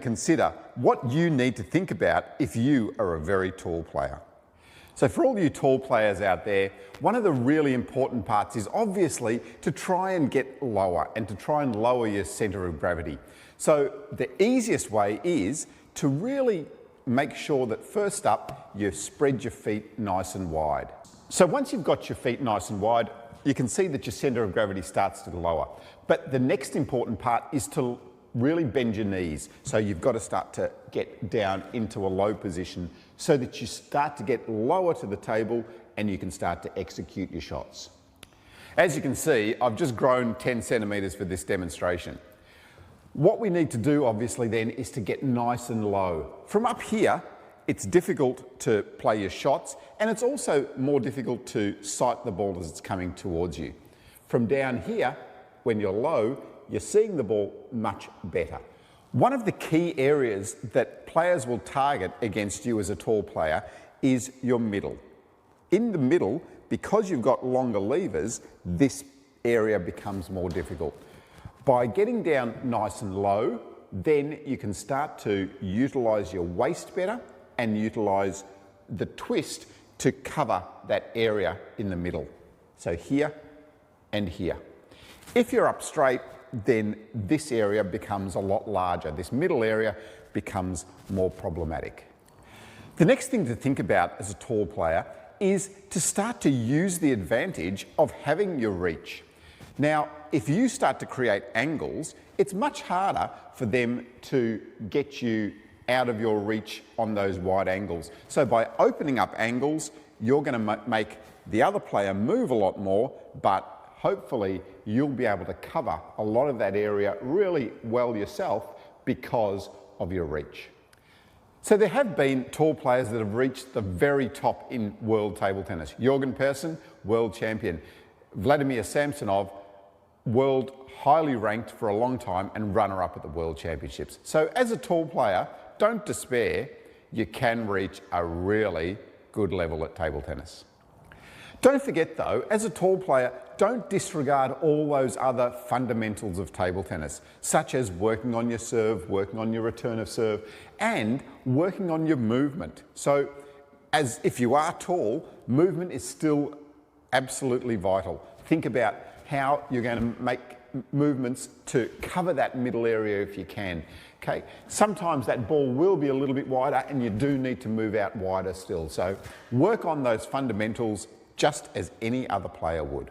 consider what you need to think about if you are a very tall player. So for all you tall players out there, one of the really important parts is obviously to try and get lower and to try and lower your centre of gravity. So the easiest way is to really make sure that first up you spread your feet nice and wide. So once you've got your feet nice and wide, you can see that your centre of gravity starts to lower. But the next important part is to really bend your knees. So you've got to start to get down into a low position so that you start to get lower to the table and you can start to execute your shots. As you can see, I've just grown 10 centimetres for this demonstration. What we need to do obviously then is to get nice and low. From up here, it's difficult to play your shots and it's also more difficult to sight the ball as it's coming towards you. From down here, when you're low, you're seeing the ball much better. One of the key areas that players will target against you as a tall player is your middle. In the middle, because you've got longer levers, this area becomes more difficult. By getting down nice and low, then you can start to utilise your waist better and utilise the twist to cover that area in the middle. So here and here. If you're up straight, then this area becomes a lot larger. This middle area becomes more problematic. The next thing to think about as a tall player is to start to use the advantage of having your reach. Now, if you start to create angles, it's much harder for them to get you out of your reach on those wide angles. So by opening up angles, you're going to make the other player move a lot more, but hopefully you'll be able to cover a lot of that area really well yourself because of your reach. So there have been tall players that have reached the very top in world table tennis. Jorgen Persson, world champion. Vladimir Samsonov, world highly ranked for a long time and runner-up at the World Championships. So as a tall player, don't despair, you can reach a really good level at table tennis. Don't forget though, as a tall player, don't disregard all those other fundamentals of table tennis, such as working on your serve, working on your return of serve, and working on your movement. So, as if you are tall, movement is still absolutely vital. Think about how you're going to make movements to cover that middle area if you can. Okay? Sometimes that ball will be a little bit wider and you do need to move out wider still. So work on those fundamentals just as any other player would.